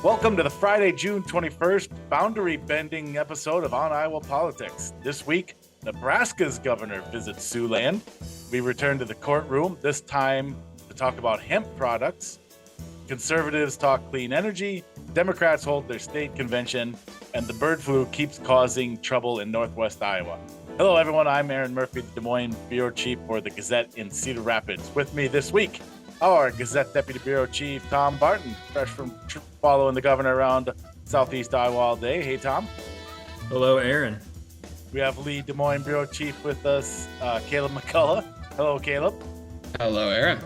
Welcome to the Friday, June 21st, boundary-bending episode of On Iowa Politics. This week, Nebraska's governor visits Siouxland. We return to the courtroom, this time to talk about hemp products. Conservatives talk clean energy, Democrats hold their state convention, and the bird flu keeps causing trouble in northwest Iowa. Hello, everyone. I'm Erin.murphy, the Des Moines Bureau Chief for the Gazette in Cedar Rapids. With me this week, our Gazette Deputy Bureau Chief, Tom Barton, fresh from following the governor around southeast Iowa all day. Hey, Tom. Hello, Erin. We have Lee Des Moines Bureau Chief with us, Caleb McCullough. Hello, Caleb. Hello, Erin.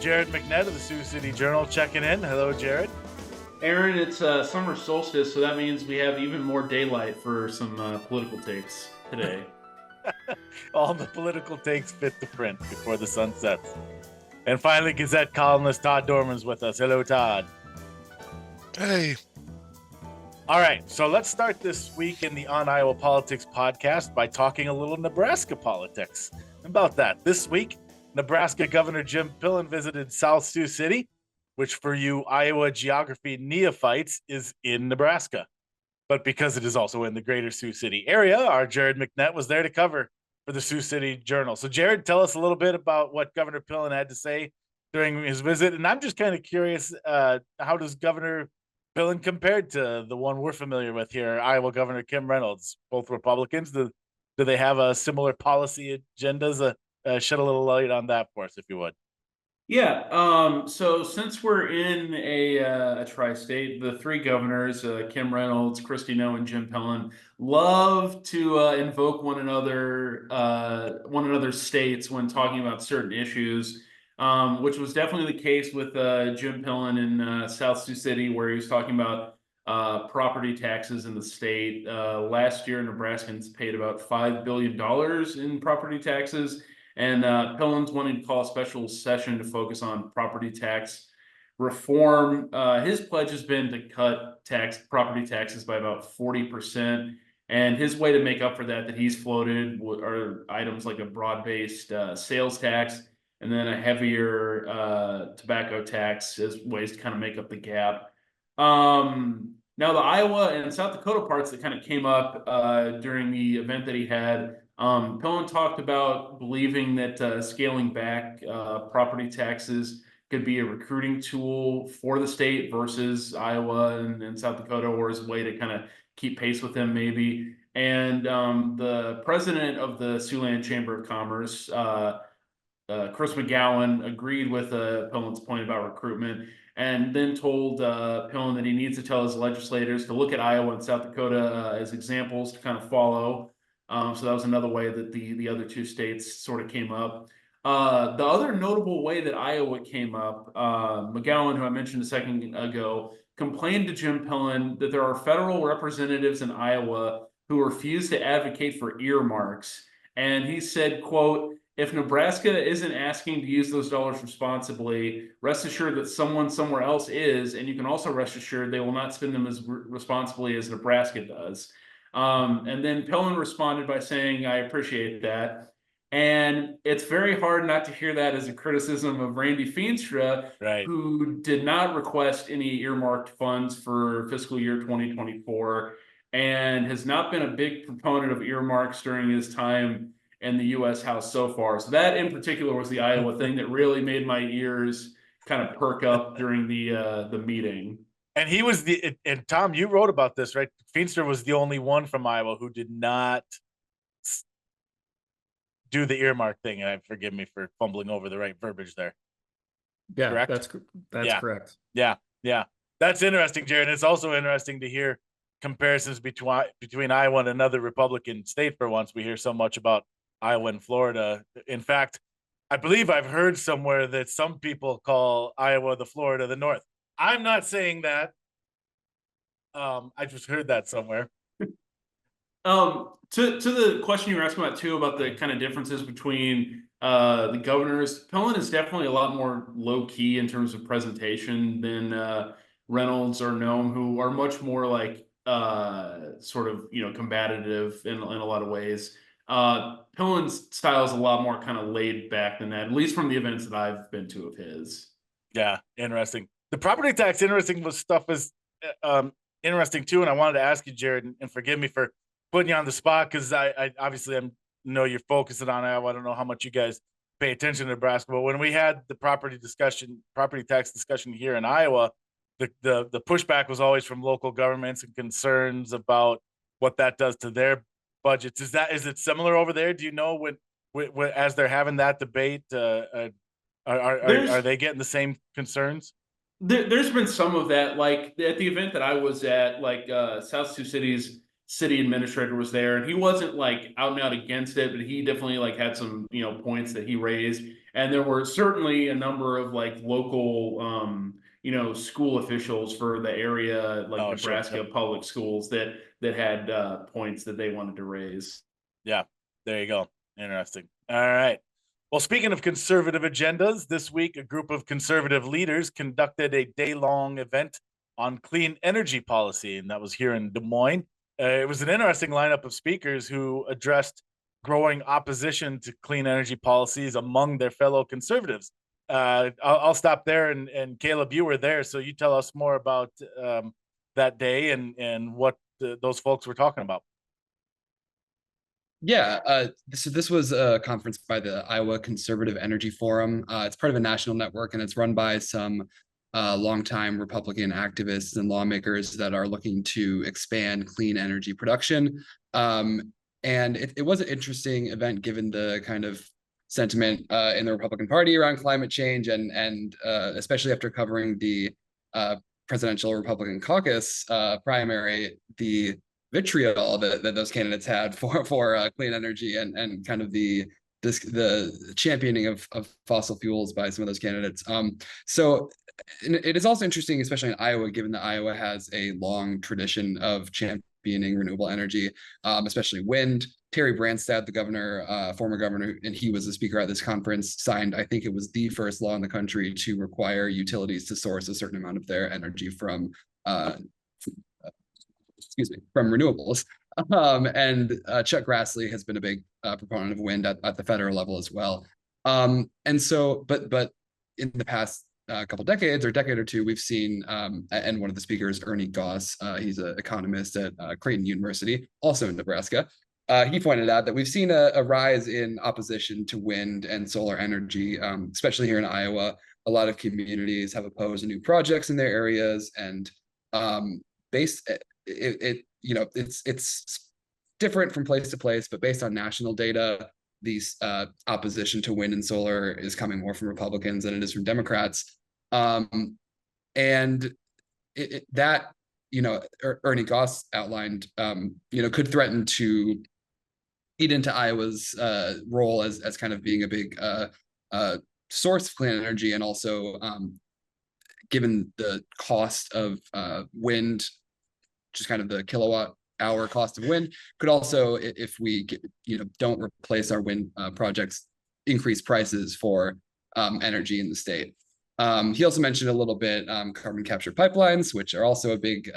Jared McNett of the Sioux City Journal checking in. Hello, Jared. Erin, it's summer solstice, so that means we have even more daylight for some political takes today. All the political takes fit the print before the sun sets. And finally, Gazette columnist Todd Dorman's with us. Hello, Todd. Hey. All right, so let's start this week in the On Iowa Politics podcast by talking a little Nebraska politics. About that, this week, Nebraska Governor Jim Pillen visited South Sioux City, which for you Iowa geography neophytes is in Nebraska. But because it is also in the greater Sioux City area, our Jared McNett was there to cover for the Sioux City Journal. So Jared, tell us a little bit about what Governor Pillen had to say during his visit. And I'm just kind of curious, how does Governor Pillen compared to the one we're familiar with here, Iowa Governor Kim Reynolds, both Republicans? Do they have a similar policy agendas? Shed a little light on that for us, if you would. Yeah, so since we're in a tri-state, the three governors, Kim Reynolds, Kristi Noem, and Jim Pillen, love to invoke one another's states when talking about certain issues, which was definitely the case with Jim Pillen in South Sioux City, where he was talking about property taxes in the state. Last year, Nebraskans paid about $5 billion in property taxes. And Pillen's wanting to call a special session to focus on property tax reform. His pledge has been to cut property taxes by about 40%. And his way to make up for that he's floated are items like a broad-based sales tax and then a heavier tobacco tax as ways to kind of make up the gap. Now, the Iowa and South Dakota parts that kind of came up during the event that he had, Pillen talked about believing that scaling back property taxes could be a recruiting tool for the state versus Iowa and South Dakota, or as a way to kind of keep pace with them maybe. And the president of the Siouxland Chamber of Commerce, Chris McGowan, agreed with Pillen's point about recruitment, and then told Pillen that he needs to tell his legislators to look at Iowa and South Dakota as examples to kind of follow. So that was another way that the other two states sort of came up. The other notable way that Iowa came up, McGowan, who I mentioned a second ago, complained to Jim Pillen that there are federal representatives in Iowa who refuse to advocate for earmarks. And he said, quote, "If Nebraska isn't asking to use those dollars responsibly, rest assured that someone somewhere else is, and you can also rest assured they will not spend them as responsibly as Nebraska does." And then Pillen responded by saying, "I appreciate that." And it's very hard not to hear that as a criticism of Randy Feenstra, Right, who did not request any earmarked funds for fiscal year 2024 and has not been a big proponent of earmarks during his time in the U.S. House so far. So that in particular was the Iowa thing that really made my ears kind of perk up during the meeting. and he was and Tom, you wrote about this, right? Feenstra was the only one from Iowa who did not do the earmark thing, and forgive me for fumbling over the right verbiage there. Yeah, Correct? that's correct. Yeah, that's interesting, Jared. It's also interesting to hear comparisons between Iowa and another Republican state. For once, we hear so much about Iowa and Florida. In fact, I believe I've heard somewhere that some people call Iowa the Florida of the North. I'm not saying that. I just heard that somewhere. To the question you were asking about too, about the kind of differences between the governors, Pillen is definitely a lot more low key in terms of presentation than Reynolds or Noem, who are much more like sort of combative in a lot of ways. Pillen's style is a lot more kind of laid back than that, at least from the events that I've been to of his. Yeah, interesting. The property tax, interesting was stuff is interesting too, and I wanted to ask you, Jared, and forgive me for putting you on the spot because I obviously know you're focusing on Iowa. I don't know how much you guys pay attention to Nebraska, but when we had the property tax discussion here in Iowa, the pushback was always from local governments and concerns about what that does to their budgets. Is it similar over there? Do you know when as they're having that debate, are they getting the same concerns? There's been some of that, like at the event that I was at, like South Sioux City's city administrator was there, and he wasn't like out and out against it, but he definitely like had some points that he raised, and there were certainly a number of like local school officials for the area, like Nebraska sure. public schools that had points that they wanted to raise. Yeah, there you go. Interesting. All right. Well, speaking of conservative agendas, this week a group of conservative leaders conducted a day-long event on clean energy policy, and that was here in Des Moines. It was an interesting lineup of speakers who addressed growing opposition to clean energy policies among their fellow conservatives. I'll stop there, and Caleb, you were there, so you tell us more about that day and what those folks were talking about. Yeah, so this was a conference by the Iowa Conservative Energy Forum. It's part of a national network, and it's run by some longtime Republican activists and lawmakers that are looking to expand clean energy production. And it was an interesting event given the kind of sentiment in the Republican Party around climate change, and especially after covering the presidential Republican caucus primary, the vitriol that those candidates had for clean energy and kind of the championing of fossil fuels by some of those candidates. So it is also interesting, especially in Iowa, given that Iowa has a long tradition of championing renewable energy, especially wind. Terry Branstad, the governor, former governor, and he was a speaker at this conference, signed, I think it was the first law in the country to require utilities to source a certain amount of their energy from renewables. And Chuck Grassley has been a big proponent of wind at the federal level as well. And so, but in the past couple decades or decade or two, we've seen, and one of the speakers, Ernie Goss, he's an economist at Creighton University, also in Nebraska. He pointed out that we've seen a rise in opposition to wind and solar energy, especially here in Iowa. A lot of communities have opposed new projects in their areas, and it's different from place to place, but based on national data, these opposition to wind and solar is coming more from Republicans than it is from Democrats. And Ernie Goss outlined, could threaten to eat into Iowa's role as kind of being a big source of clean energy, and also given the cost of wind, just kind of the kilowatt hour cost of wind, could also, if we don't replace our wind projects, increase prices for energy in the state. He also mentioned a little bit carbon capture pipelines, which are also a big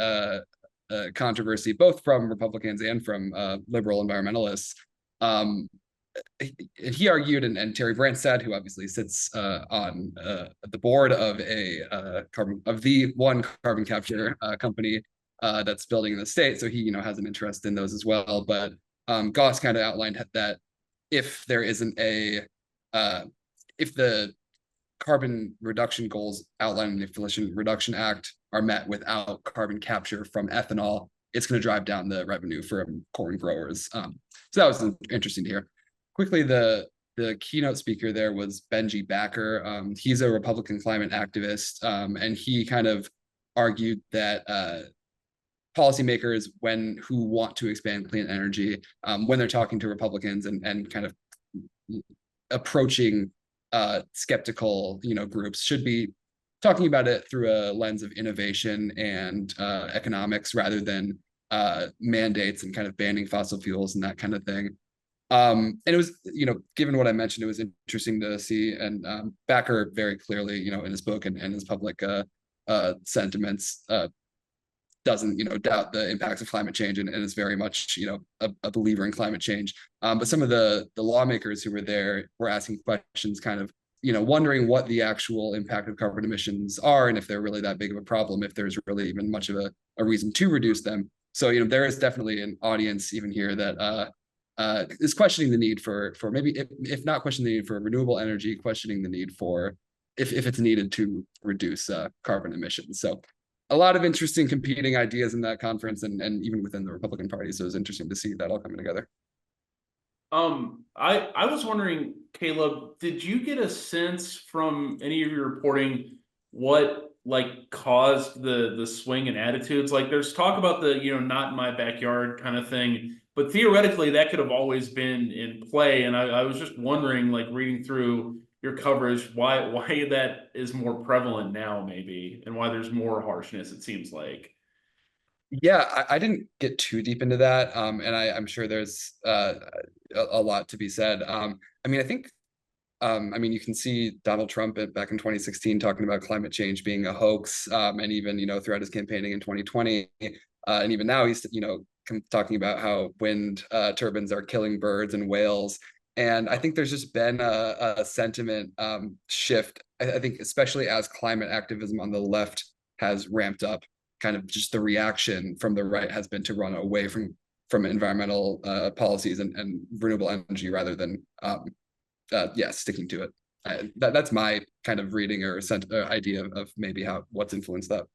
controversy, both from Republicans and from liberal environmentalists. He argued, and Terry Branstad, who obviously sits on the board of the one carbon capture company that's building in the state, so he has an interest in those as well. But Goss kind of outlined that if there isn't if the carbon reduction goals outlined in the Inflation Reduction Act are met without carbon capture from ethanol, it's going to drive down the revenue from corn growers. So that was interesting to hear. Quickly, the keynote speaker there was Benji Backer. He's a Republican climate activist, and he kind of argued that policymakers who want to expand clean energy, when they're talking to Republicans and kind of approaching skeptical groups, should be talking about it through a lens of innovation and economics rather than mandates and kind of banning fossil fuels and that kind of thing. And it was, given what I mentioned, it was interesting to see. And Backer very clearly, in his book and his public sentiments, doesn't, doubt the impacts of climate change and is very much, a believer in climate change. But some of the lawmakers who were there were asking questions kind of, wondering what the actual impact of carbon emissions are and if they're really that big of a problem, if there's really even much of a reason to reduce them. So, there is definitely an audience even here that is questioning the need for maybe, if not questioning the need for renewable energy, questioning the need for if it's needed to reduce carbon emissions. So a lot of interesting competing ideas in that conference and even within the Republican Party. So it was interesting to see that all coming together. I was wondering, Caleb, did you get a sense from any of your reporting what caused the swing in attitudes? Like there's talk about the, not in my backyard kind of thing, but theoretically that could have always been in play. And I was just wondering, reading through your coverage, why that is more prevalent now maybe, and why there's more harshness, it seems like. Yeah, I didn't get too deep into that. And I'm sure there's a lot to be said. I think you can see Donald Trump back in 2016 talking about climate change being a hoax, and even throughout his campaigning in 2020, and even now he's talking about how wind turbines are killing birds and whales. And I think there's just been a sentiment shift. I think especially as climate activism on the left has ramped up, kind of just the reaction from the right has been to run away from environmental policies and renewable energy rather than sticking to it. That's my kind of reading or idea of maybe what's influenced that.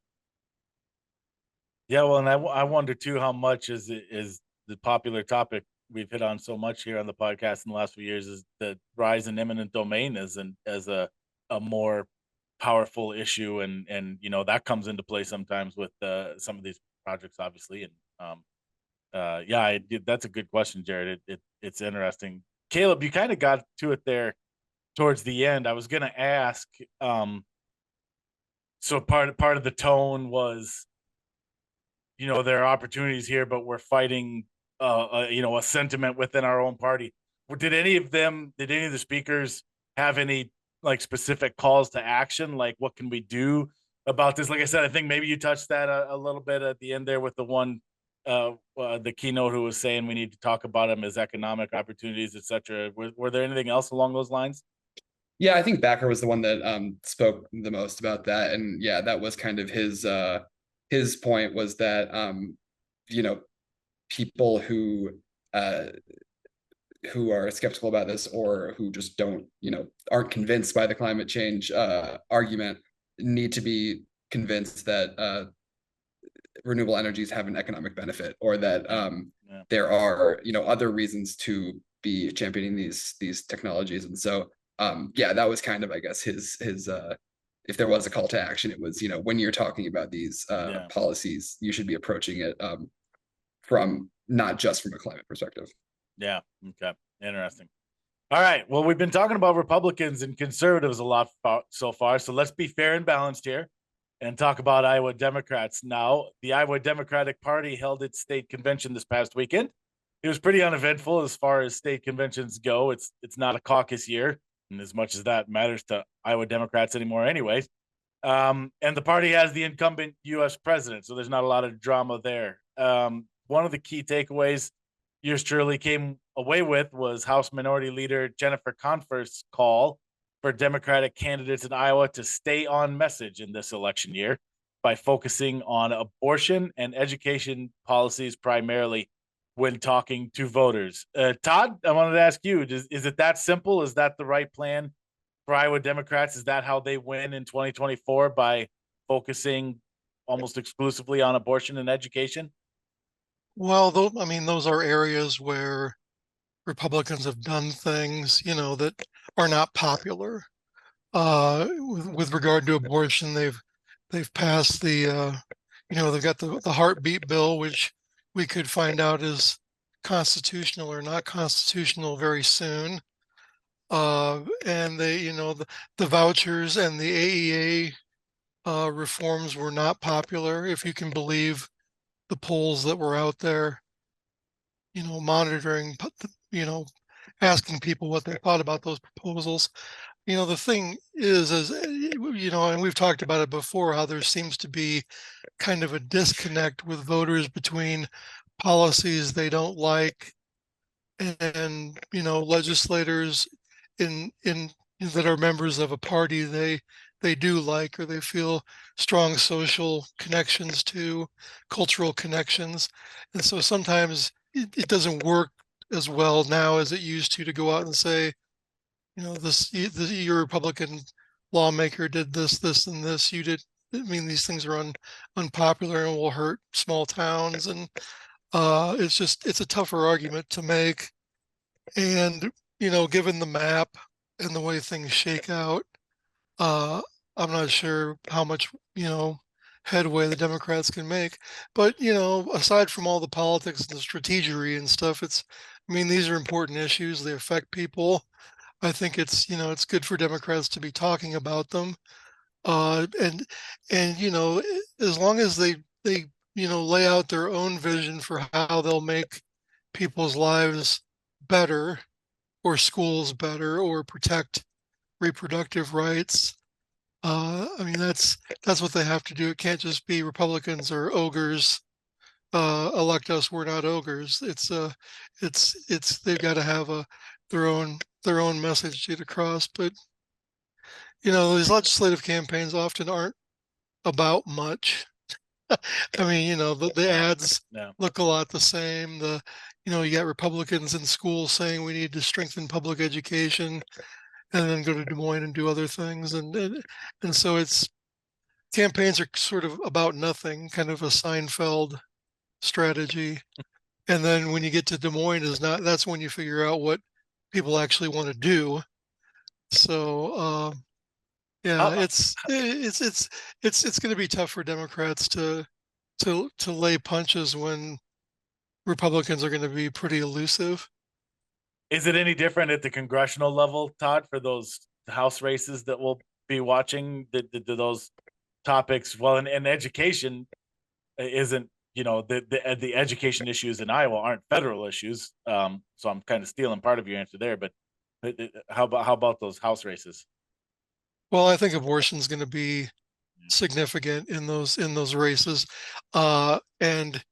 Yeah, well, and I wonder too how much is the popular topic we've hit on so much here on the podcast in the last few years is the rise in eminent domain as a more powerful issue, and that comes into play sometimes with some of these projects, obviously. And that's a good question, Jared. It's interesting. Caleb, you kind of got to it there towards the end. I was going to ask, so part of the tone was, there are opportunities here, but we're fighting, a sentiment within our own party. Did any of the speakers have any specific calls to action? Like, what can we do about this? Like I said, I think maybe you touched that a little bit at the end there with the one, the keynote who was saying we need to talk about them as economic opportunities, etc. Were there anything else along those lines? Yeah, I think Backer was the one that spoke the most about that, and yeah, that was kind of his point was that people who are skeptical about this or who just aren't convinced by the climate change argument need to be convinced that renewable energies have an economic benefit, or that there are other reasons to be championing these technologies. And so that was kind of, I guess, his if there was a call to action, it was when you're talking about these policies, you should be approaching it from not just from a climate perspective. Yeah. Okay. Interesting. All right. Well, we've been talking about Republicans and conservatives a lot so far. So let's be fair and balanced here and talk about Iowa Democrats now. The Iowa Democratic Party held its state convention this past weekend. It was pretty uneventful as far as state conventions go. It's not a caucus year, and as much as that matters to Iowa Democrats anymore anyways. And the party has the incumbent U.S. president, so there's not a lot of drama there. One of the key takeaways yours truly came away with was House Minority Leader Jennifer Conforth's call for Democratic candidates in Iowa to stay on message in this election year by focusing on abortion and education policies primarily when talking to voters. Todd, I wanted to ask you, is it that simple? Is that the right plan for Iowa Democrats? Is that how they win in 2024, by focusing almost exclusively on abortion and education? Well, those are areas where Republicans have done things, that are not popular. With regard to abortion, they've passed the, they've got the heartbeat bill, which we could find out is constitutional or not constitutional very soon. And they, the vouchers and the AEA reforms were not popular, if you can believe the polls that were out there, monitoring, asking people what they thought about those proposals. The thing is, and we've talked about it before, how there seems to be kind of a disconnect with voters between policies they don't like and, legislators in that are members of a party they do like, or they feel strong social connections to, cultural connections. And so sometimes it doesn't work as well now as it used to go out and say, your Republican lawmaker did this, and this. You did. I mean, these things are unpopular and will hurt small towns, and it's a tougher argument to make. And given the map and the way things shake out, uh, I'm not sure how much headway the Democrats can make. But aside from all the politics and the strategery and stuff, I mean, these are important issues. They affect people. I think it's good for Democrats to be talking about them. And as long as they lay out their own vision for how they'll make people's lives better, or schools better, or protect reproductive rights. I mean, that's what they have to do. It can't just be Republicans or ogres. Elect us, we're not ogres. It's they've got to have their own message to get across. But these legislative campaigns often aren't about much. I mean, the ads Yeah. look a lot the same. You got Republicans in schools saying we need to strengthen public education, and then go to Des Moines and do other things. And so campaigns are sort of about nothing, kind of a Seinfeld strategy. And then when you get to Des Moines, that's when you figure out what people actually want to do. So yeah, Uh, it's going to be tough for Democrats to lay punches when Republicans are going to be pretty elusive. Is it any different at the congressional level, Todd, for those House races that we'll be watching? Do those topics, well, and education isn't, the education issues in Iowa aren't federal issues. So I'm kind of stealing part of your answer there, but how about those House races? Well, I think abortion is going to be significant in those races, and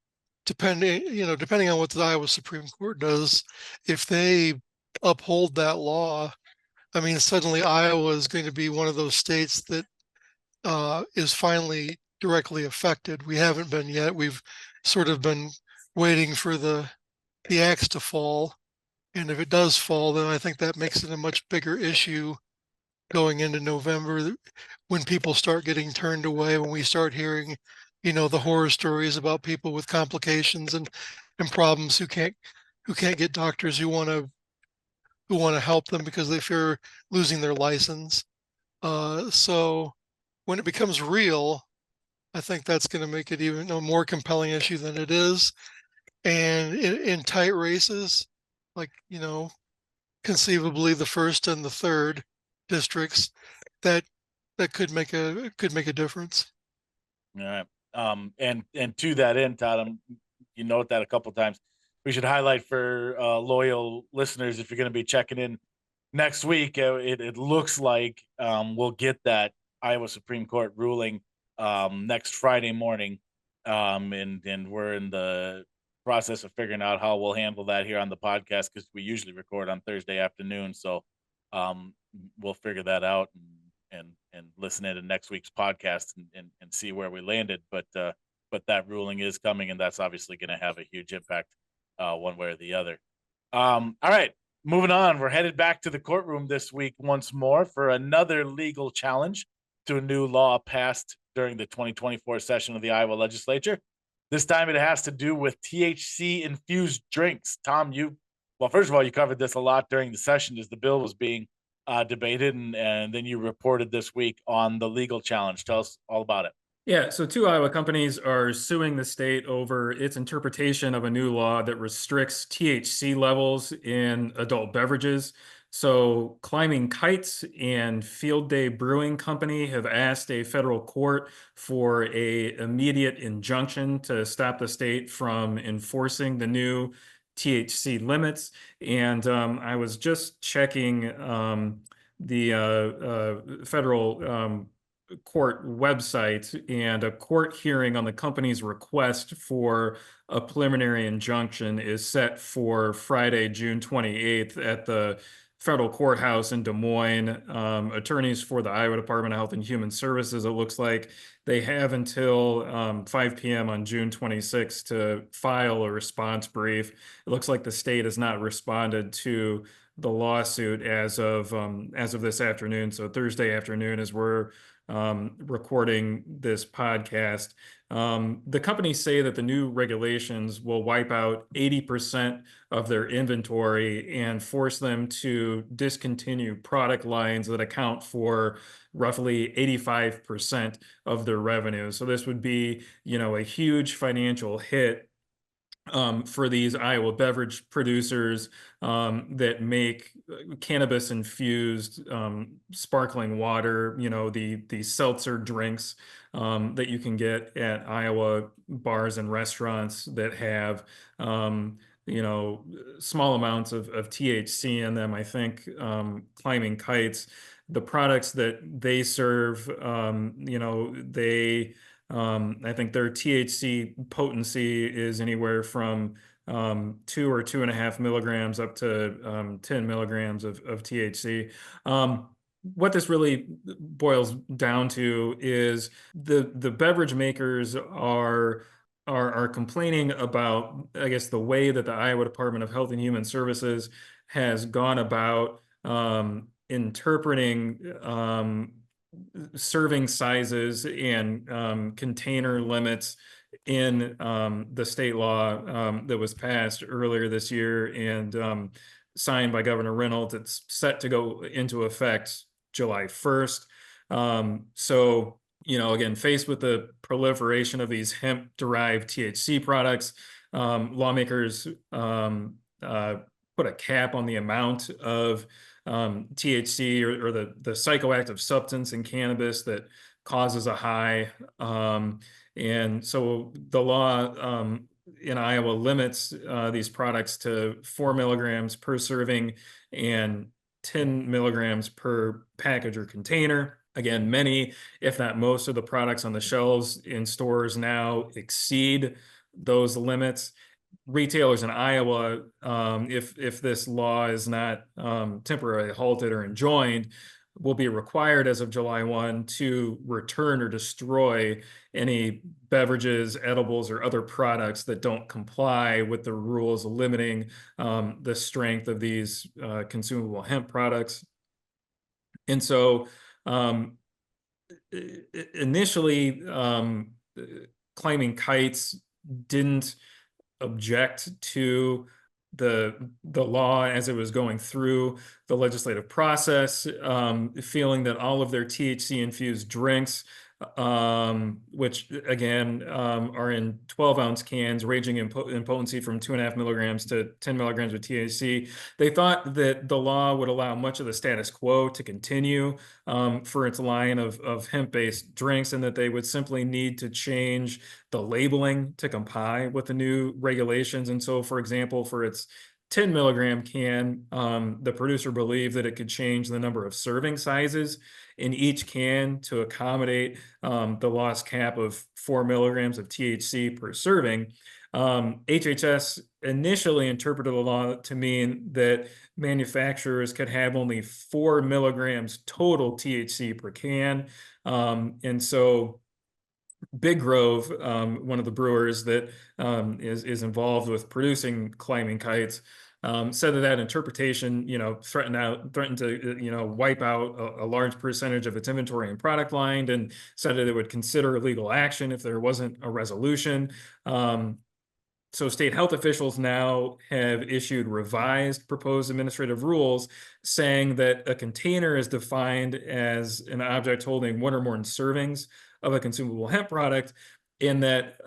depending on what the Iowa Supreme Court does, if they uphold that law, I mean, suddenly Iowa is going to be one of those states that is finally directly affected. We haven't been yet. We've sort of been waiting for the axe to fall, and if it does fall, then I think that makes it a much bigger issue going into November, when people start getting turned away, when we start hearing, the horror stories about people with complications and problems who can't get doctors who want to help them because they fear losing their license. So when it becomes real, I think that's going to make it even a more compelling issue than it is. And in tight races, like conceivably the first and the third districts, that could make a difference. All right. And to that end, Todd, you note that a couple times. We should highlight for loyal listeners, if you're going to be checking in next week, it looks like we'll get that Iowa Supreme Court ruling next Friday morning, and we're in the process of figuring out how we'll handle that here on the podcast, because we usually record on Thursday afternoon. So we'll figure that out and listen in to next week's podcast and see where we landed. But that ruling is coming, and that's obviously going to have a huge impact one way or the other. All right, moving on. We're headed back to the courtroom this week once more for another legal challenge to a new law passed during the 2024 session of the Iowa legislature. This time it has to do with THC infused drinks. Tom, first of all, you covered this a lot during the session as the bill was being debated, and then you reported this week on the legal challenge. Tell us all about it. Yeah, so 2 Iowa companies are suing the state over its interpretation of a new law that restricts THC levels in adult beverages. So Climbing Kites and Field Day Brewing Company have asked a federal court for a immediate injunction to stop the state from enforcing the new THC limits. And I was just checking the federal court website, and a court hearing on the company's request for a preliminary injunction is set for Friday, June 28th at the federal courthouse in Des Moines. Attorneys for the Iowa Department of Health and Human Services, it looks like they have until 5 p.m. on June 26th to file a response brief. It looks like the state has not responded to the lawsuit as of this afternoon. So Thursday afternoon, as we're recording this podcast. The companies say that the new regulations will wipe out 80% of their inventory and force them to discontinue product lines that account for roughly 85% of their revenue. So this would be, a huge financial hit for these Iowa beverage producers that make cannabis infused sparkling water, the seltzer drinks that you can get at Iowa bars and restaurants that have small amounts of THC in them. I think Climbing Kites, the products that they serve, I think their THC potency is anywhere from 2 or 2.5 milligrams up to 10 milligrams of THC. What this really boils down to is the beverage makers are complaining about, I guess, the way that the Iowa Department of Health and Human Services has gone about interpreting serving sizes and container limits in the state law that was passed earlier this year and signed by Governor Reynolds. It's set to go into effect July 1st. So, again, faced with the proliferation of these hemp-derived THC products, lawmakers put a cap on the amount of THC or the psychoactive substance in cannabis that causes a high. And so the law in Iowa limits these products to 4 milligrams per serving and 10 milligrams per package or container. Again, many, if not most, of the products on the shelves in stores now exceed those limits. Retailers in Iowa, if this law is not temporarily halted or enjoined, will be required as of July 1 to return or destroy any beverages, edibles, or other products that don't comply with the rules limiting the strength of these consumable hemp products. And so initially, Climbing Kites didn't object to the law as it was going through the legislative process, feeling that all of their THC infused drinks, which again are in 12-ounce cans ranging in potency from 2.5 milligrams to 10 milligrams of THC. They thought that the law would allow much of the status quo to continue for its line of hemp-based drinks, and that they would simply need to change the labeling to comply with the new regulations. And so, for example, for its 10 milligram can, the producer believed that it could change the number of serving sizes in each can to accommodate the law's cap of 4 milligrams of THC per serving. HHS initially interpreted the law to mean that manufacturers could have only 4 milligrams total THC per can. And so Big Grove, one of the brewers that is involved with producing Climbing Kites, said that interpretation, threatened to, wipe out a large percentage of its inventory and product line, and said that it would consider legal action if there wasn't a resolution. So state health officials now have issued revised proposed administrative rules saying that a container is defined as an object holding 1 or more servings of a consumable hemp product, in that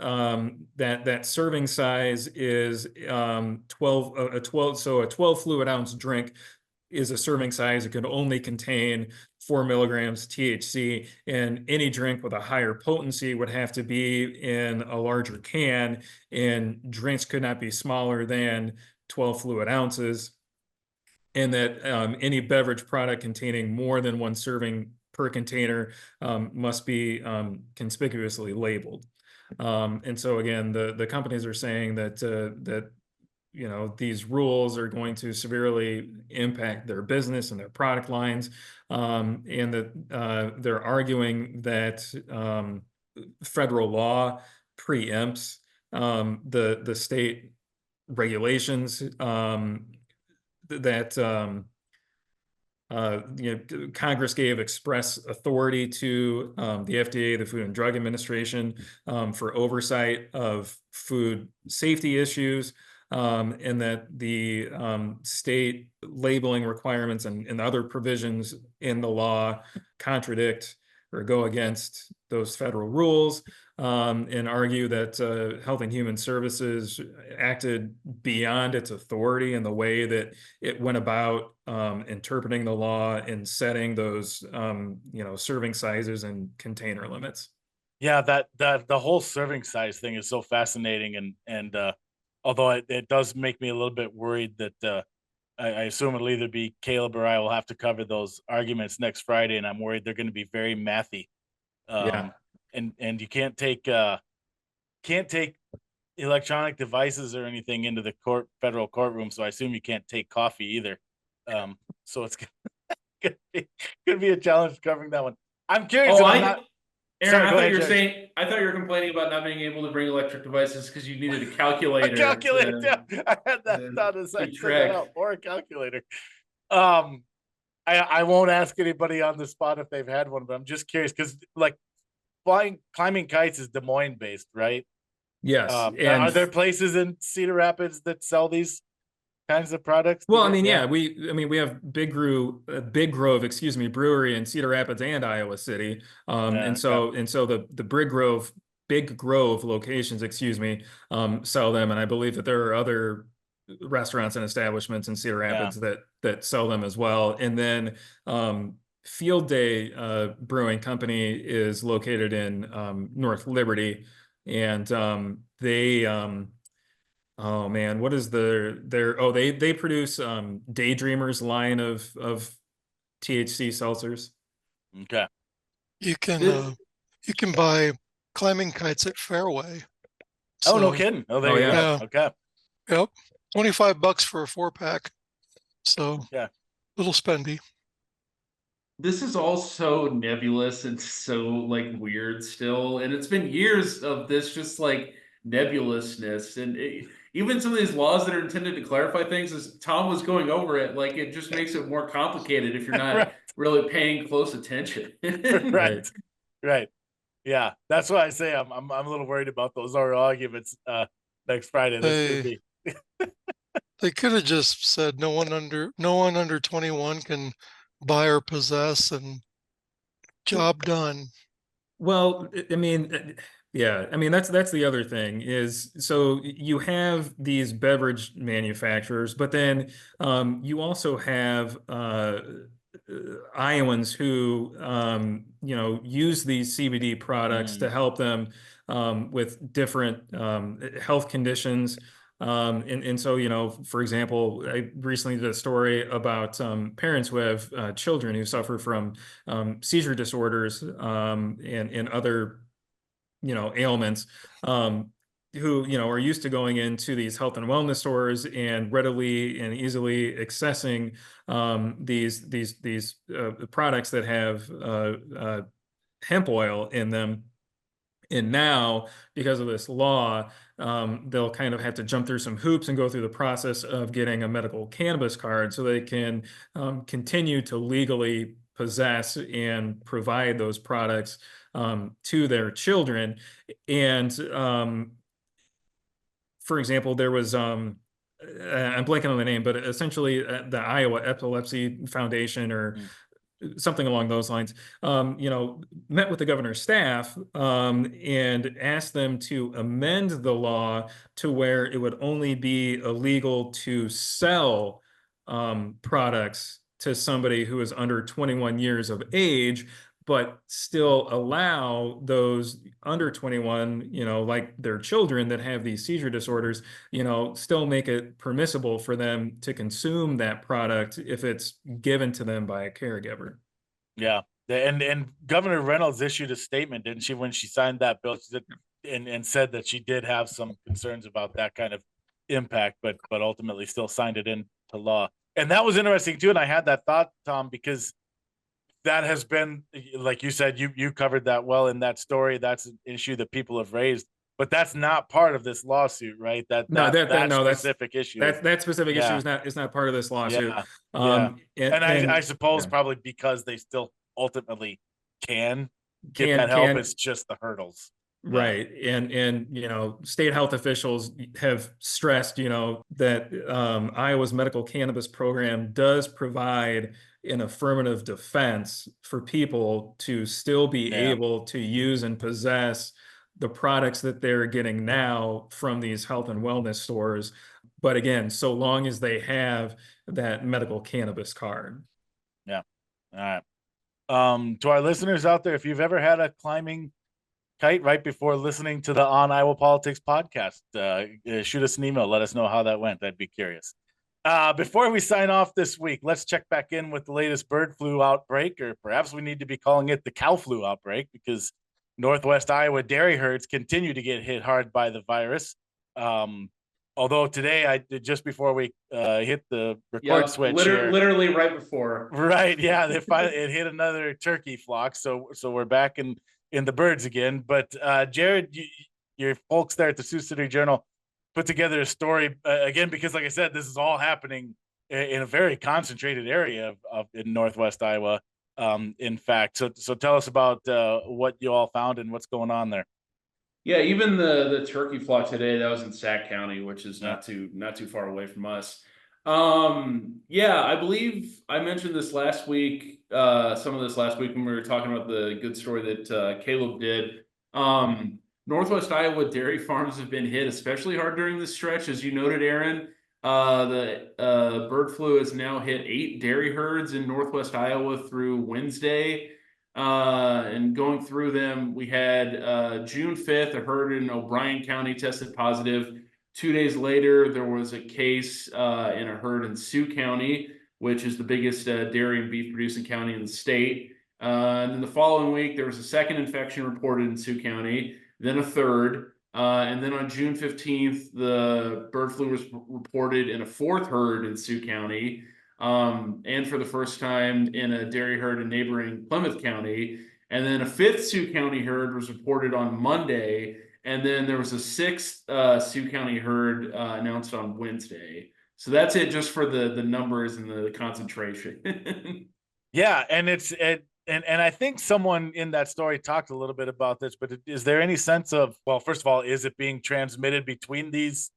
that serving size is 12. So a 12 fluid ounce drink is a serving size. It can only contain 4 milligrams THC, and any drink with a higher potency would have to be in a larger can, and drinks could not be smaller than 12 fluid ounces, and that any beverage product containing more than 1 serving per container must be conspicuously labeled. And so again, the companies are saying that these rules are going to severely impact their business and their product lines, and that they're arguing that federal law preempts the state regulations that Congress gave express authority to the FDA, the Food and Drug Administration, for oversight of food safety issues, and that the state labeling requirements and other provisions in the law contradict or go against those federal rules, and argue that Health and Human Services acted beyond its authority in the way that it went about interpreting the law and setting those serving sizes and container limits. Yeah, that the whole serving size thing is so fascinating, and although it does make me a little bit worried that I assume it'll either be Caleb or I will have to cover those arguments next Friday, and I'm worried they're going to be very mathy. Yeah. And you can't take electronic devices or anything into the federal courtroom, so I assume you can't take coffee either. So it's gonna be a challenge covering that one. I'm curious. Aaron, Sorry, I thought you were complaining about not being able to bring electric devices because you needed a calculator. A calculator. Yeah, I had that thought as I said that out, or a calculator. I won't ask anybody on the spot if they've had one, but I'm just curious because like climbing kites is Des Moines based, right? Yes. And are there places in Cedar Rapids that sell these kinds of products? Well, we have Big Grove, brewery in Cedar Rapids and Iowa City. And so the Big Grove locations, sell them. And I believe that there are other restaurants and establishments in Cedar Rapids that sell them as well. And then Field Day Brewing Company is located in North Liberty, and they oh man, what is they produce Daydreamers line of THC seltzers. Okay. You can buy climbing kites at Fairway. Oh, no kidding. Oh, there you go. Yeah. Okay. Yep. $25 for a 4-pack. So yeah, little spendy. This is all so nebulous and so like weird still, and it's been years of this just like nebulousness, and even some of these laws that are intended to clarify things, as Tom was going over it, like it just makes it more complicated if you're not really paying close attention. Right. Yeah, that's why I say I'm a little worried about those oral arguments next Friday. This could be. They could have just said no one under 21 can buy or possess, and job done. Well, I mean, yeah, I mean that's the other thing is, so you have these beverage manufacturers, but then you also have Iowans who use these CBD products to help them with different health conditions. And so, for example, I recently did a story about parents who have children who suffer from seizure disorders and other, ailments, who, are used to going into these health and wellness stores and readily and easily accessing these products that have hemp oil in them. And now, because of this law, they'll kind of have to jump through some hoops and go through the process of getting a medical cannabis card so they can continue to legally possess and provide those products to their children. And for example, there was I'm blanking on the name, but essentially the Iowa Epilepsy Foundation or something along those lines, met with the governor's staff and asked them to amend the law to where it would only be illegal to sell products to somebody who is under 21 years of age, but still allow those under 21, like their children that have these seizure disorders, still make it permissible for them to consume that product if it's given to them by a caregiver. Yeah. And Governor Reynolds issued a statement, didn't she, when she signed that bill? She said, and said that she did have some concerns about that kind of impact, but ultimately still signed it into law. And that was interesting too. And I had that thought, Tom, because that has been, like you said, you covered that well in that story. That's an issue that people have raised, but that's not part of this lawsuit, right? That specific issue. That specific issue is not part of this lawsuit. And I suppose yeah. probably because they still ultimately can get that help. It's just the hurdles. Right. And state health officials have stressed, that Iowa's medical cannabis program does provide an affirmative defense for people to still be able to use and possess the products that they're getting now from these health and wellness stores. But again, so long as they have that medical cannabis card. Yeah. All right. To our listeners out there, if you've ever had a climbing kite right before listening to the On Iowa Politics podcast, shoot us an email. Let us know how that went. I'd be curious. Before we sign off this week, let's check back in with the latest bird flu outbreak, or perhaps we need to be calling it the cow flu outbreak, because Northwest Iowa dairy herds continue to get hit hard by the virus. Although today, I did, just before we hit the record switch, literally right before. Right, yeah, it hit another turkey flock, so we're back in the birds again. But Jared, your folks there at the Sioux City Journal put together a story again, because like I said, this is all happening in a very concentrated area of in Northwest Iowa. In fact, so tell us about what you all found and what's going on there. Yeah, even the turkey flock today, that was in Sac County, which is not too far away from us. I believe I mentioned this last week, some of this last week when we were talking about the good story that Caleb did. Northwest Iowa dairy farms have been hit especially hard during this stretch, as you noted, Erin. The bird flu has now hit 8 dairy herds in Northwest Iowa through Wednesday. And going through them, we had June 5th, a herd in O'Brien County tested positive. 2 days later, there was a case in a herd in Sioux County, which is the biggest dairy and beef producing county in the state. And then the following week, there was a second infection reported in Sioux County, then a third. And then on June 15th, the bird flu was reported in a 4th herd in Sioux County. And for the first time in a dairy herd in neighboring Plymouth County. And then a 5th Sioux County herd was reported on Monday. And then there was a 6th Sioux County herd announced on Wednesday. So that's it just for the numbers and the concentration. Yeah, and and I think someone in that story talked a little bit about this, but is there any sense of, well, first of all, is it being transmitted between these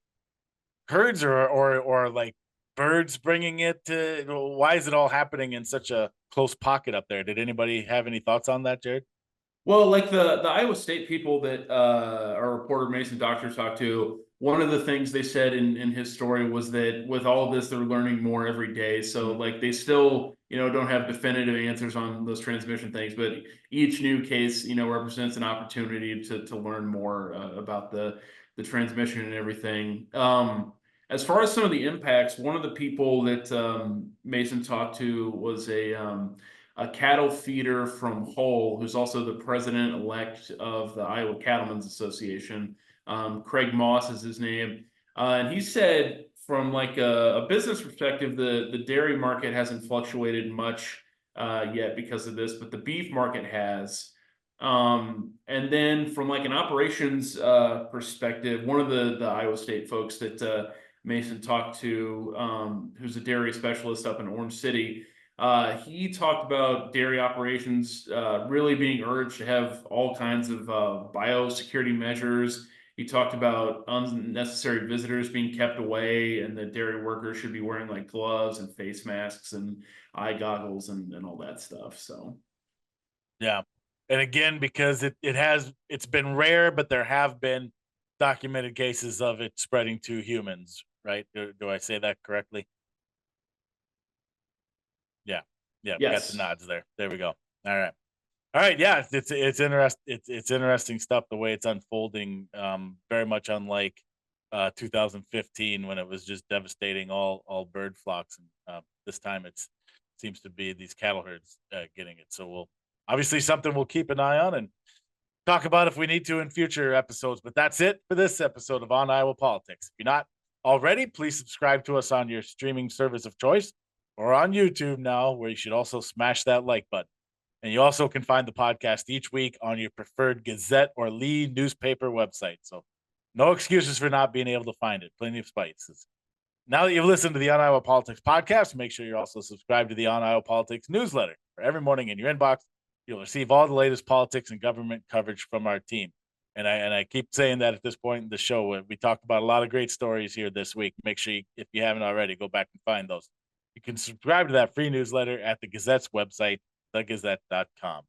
herds or like birds bringing it to, why is it all happening in such a close pocket up there? Did anybody have any thoughts on that, Jared? Well, like the Iowa State people that our reporter Mason Doctor talked to, one of the things they said in his story was that with all of this, they're learning more every day. So like they still, don't have definitive answers on those transmission things, but each new case, represents an opportunity to learn more about the transmission and everything. As far as some of the impacts, one of the people that Mason talked to was a cattle feeder from Hull, who's also the president-elect of the Iowa Cattlemen's Association. Craig Moss is his name. And he said from like a business perspective, the dairy market hasn't fluctuated much yet because of this, but the beef market has. And then from like an operations perspective, one of the Iowa State folks that Mason talked to, who's a dairy specialist up in Orange City, he talked about dairy operations really being urged to have all kinds of biosecurity measures. He talked about unnecessary visitors being kept away, and that dairy workers should be wearing like gloves and face masks and eye goggles and all that stuff. So, yeah. And again, because it's been rare, but there have been documented cases of it spreading to humans, right? Do I say that correctly? Yeah. yes. Got the nods there. There we go. All right. Yeah, it's interesting. It's interesting stuff, the way it's unfolding. Very much unlike 2015 when it was just devastating all bird flocks, and this time it seems to be these cattle herds getting it. So obviously something we'll keep an eye on and talk about if we need to in future episodes. But that's it for this episode of On Iowa Politics. If you're not already, please subscribe to us on your streaming service of choice or on YouTube now, where you should also smash that like button. And you also can find the podcast each week on your preferred Gazette or Lee newspaper website. So no excuses for not being able to find it. Plenty of spices. Now that you've listened to the On Iowa Politics podcast, make sure you're also subscribed to the On Iowa Politics newsletter. For every morning in your inbox, you'll receive all the latest politics and government coverage from our team. And I keep saying that at this point in the show. We talked about a lot of great stories here this week. Make sure if you haven't already, go back and find those. You can subscribe to that free newsletter at the Gazette's website, thegazette.com.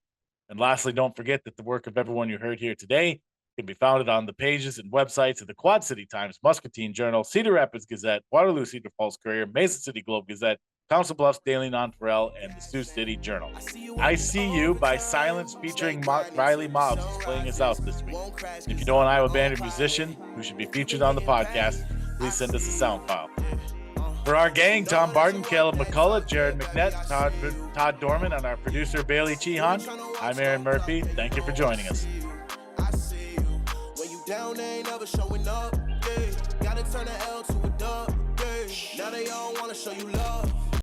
And lastly, don't forget that the work of everyone you heard here today can be found on the pages and websites of the Quad City Times, Muscatine Journal, Cedar Rapids Gazette, Waterloo Cedar Falls Courier, Mesa City Globe Gazette, Council Bluffs Daily Non-Pharrell, and the Sioux City Journal. I See You by Silence featuring Riley Mobbs is playing us out this week. And if you know an Iowa band or musician who should be featured on the podcast, please send us a sound file. For our gang, Tom Barton, Caleb McCullough, Jared McNett, Todd Dorman, and our producer, Bailey.cichon, I'm Aaron Murphy. Thank you for joining us. Down, they ain't never showing up. Yeah. Gotta turn the L to a dub. Yeah. Now they all wanna show you love.